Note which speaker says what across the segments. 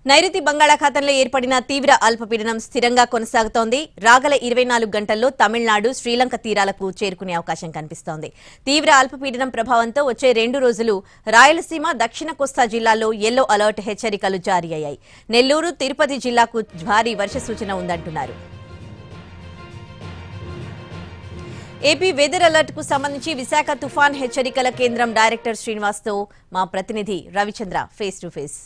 Speaker 1: నైరుతి బంగాళాఖాతంలో ఏర్పడిన తీవ్ర అల్పపీడనం స్థిరంగా కొనసాగుతోంది. రాగల 24 గంటల్లో తమిళనాడు, శ్రీలంక తీరాలకు చేరుకునే అవకాశం కనిపిస్తోంది. తీవ్ర అల్పపీడనం ప్రభావంతో వచ్చే 2 రోజులు రాయలసీమ, దక్షిణ కోస్తా జిల్లాల్లో యెల్లో అలర్ట్ హెచ్చరికలు జారీ అయ్యాయి. నెల్లూరు, తిరుపతి జిల్లాకు భారీ వర్ష సూచన ఉందంటున్నారు. ఏపీ వెదర్ అలర్ట్ కు సంబంధించి విశాఖ తుఫాన్ హెచ్చరికల కేంద్రం డైరెక్టర్ శ్రీనివాస్తో మా ప్రతినిధి రవిచంద్ర ఫేస్ టు ఫేస్.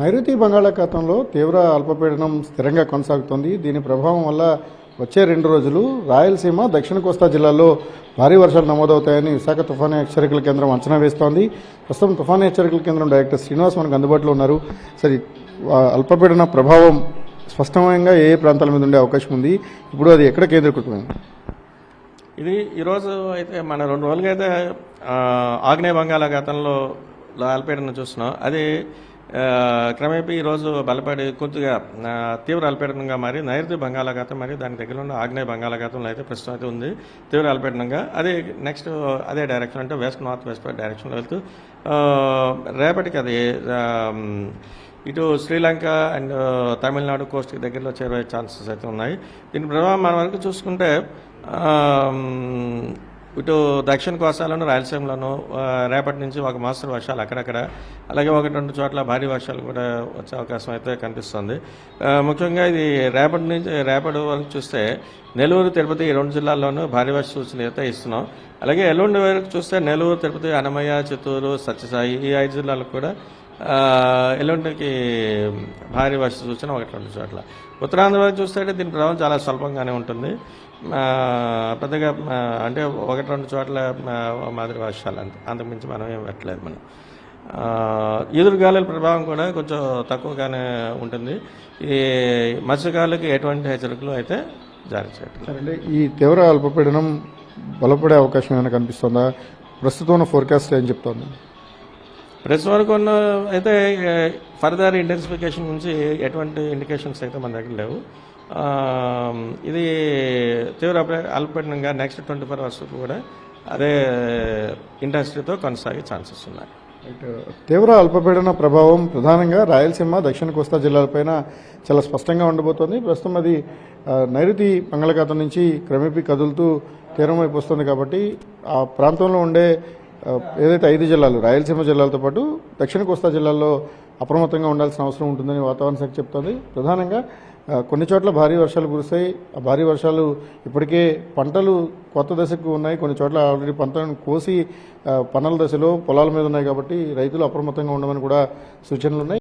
Speaker 2: నైరుతి బంగాళాఖాతంలో తీవ్ర అల్పపీడనం స్థిరంగా కొనసాగుతోంది. దీని ప్రభావం వల్ల వచ్చే 2 రోజులు రాయలసీమ, దక్షిణ కోస్తా జిల్లాల్లో భారీ వర్షాలు నమోదవుతాయని విశాఖ తుఫాను హెచ్చరికల కేంద్రం అంచనా వేస్తోంది. ప్రస్తుతం తుఫాను హెచ్చరికల కేంద్రం డైరెక్టర్ శ్రీనివాస్ మనకు అందుబాటులో ఉన్నారు. సరే, అల్పపీడన ప్రభావం స్పష్టంగా ఏ ప్రాంతాల మీద ఉండే అవకాశం ఉంది, ఇప్పుడు అది ఎక్కడ కేంద్రీకృతమైంది?
Speaker 3: ఇది ఈరోజు అయితే మన 2 రోజులుగా అయితే ఆగ్నేయ బంగాళాఖాతంలో అల్పపీడనం చూస్తున్నాం. అది క్రమేపీ ఈరోజు బలపడి కొద్దిగా తీవ్ర అల్పపీడనంగా మారి నైరుతి బంగాళాఖాతం మరియు దాని దగ్గర ఉన్న ఆగ్నేయ బంగాళాఖాతంలో అయితే ప్రస్తుతం అయితే ఉంది తీవ్ర అల్పపీడనంగా. అది నెక్స్ట్ అదే డైరెక్షన్ అంటే వెస్ట్ నార్త్ వెస్ట్ డైరెక్షన్లో వెళ్తూ రేపటికి అది ఇటు శ్రీలంక అండ్ తమిళనాడు కోస్ట్కి దగ్గరలో చేరే ఛాన్సెస్ అయితే ఉన్నాయి. దీని ప్రభావం మన వరకు చూసుకుంటే ఇటు దక్షిణ కోస్తాలోను, రాయలసీమలోను రేపటి నుంచి ఒక మోస్తరు వర్షాలు అక్కడక్కడ, అలాగే 1-2 చోట్ల భారీ వర్షాలు కూడా వచ్చే అవకాశం అయితే కనిపిస్తుంది. ముఖ్యంగా ఇది రేపటి వరకు చూస్తే నెల్లూరు, తిరుపతి ఈ 2 జిల్లాల్లోనూ భారీ వర్ష సూచనలు అయితే ఇస్తున్నాం. అలాగే ఎల్లుండి వరకు చూస్తే నెల్లూరు, తిరుపతి, అన్నమయ్య, చిత్తూరు, సత్యసాయి ఈ 5 జిల్లాలకు కూడా ఎల్లుండికి భారీ వర్ష సూచన 1-2 చోట్ల. ఉత్తరాంధ్ర వరకు చూస్తే దీని ప్రభావం చాలా స్వల్పంగానే ఉంటుంది. పెద్దగా అంటే 1-2 చోట్ల మాదిరి వర్షాలు అంతకుమించి మనం ఏం పెట్టలేదు. మనం ఈదురుగాలుల ప్రభావం కూడా కొంచెం తక్కువగానే ఉంటుంది. ఈ మత్స్యకారులకు ఎటువంటి హెచ్చరికలు అయితే జారీ చేయట్లేదు.
Speaker 2: అంటే ఈ తీవ్ర అల్పపీడనం బలపడే అవకాశం ఏమైనా కనిపిస్తుందా? ప్రస్తుతం ఉన్న ఫోర్కాస్ట్ ఏం చెప్తోంది?
Speaker 3: ప్రస్తుతం వరకు అయితే ఫర్దర్ ఇంటెన్సిఫికేషన్ నుంచి ఎటువంటి ఇండికేషన్స్ అయితే మన దగ్గర లేవు. ఇది తీవ్ర అల్పపీడనంగా నెక్స్ట్ 24 అవర్స్ కూడా అదే ఇంటెన్సిటీతో కొనసాగే ఛాన్సెస్ ఉన్నాయి.
Speaker 2: తీవ్ర అల్పపీడన ప్రభావం ప్రధానంగా రాయలసీమ, దక్షిణ కోస్తా జిల్లాలపైన చాలా స్పష్టంగా ఉండబోతోంది. ప్రస్తుతం అది నైరుతి బంగాళాఖాతం నుంచి క్రమేపీ కదులుతూ తీరం వైపు వస్తుంది. కాబట్టి ఆ ప్రాంతంలో ఉండే ఏదైతే 5 జిల్లాలు, రాయలసీమ జిల్లాలతో పాటు దక్షిణ కోస్తా జిల్లాల్లో అప్రమత్తంగా ఉండాల్సిన అవసరం ఉంటుందని వాతావరణ శాఖ చెప్తోంది. ప్రధానంగా కొన్ని చోట్ల భారీ వర్షాలు కురుస్తాయి. ఆ భారీ వర్షాలు ఇప్పటికే పంటలు కొత్త దశకు ఉన్నాయి. కొన్ని చోట్ల ఆల్రెడీ పంటలను కోసి పనుల దశలో పొలాల మీద ఉన్నాయి. కాబట్టి రైతులు అప్రమత్తంగా ఉండమని కూడా సూచనలు ఉన్నాయి.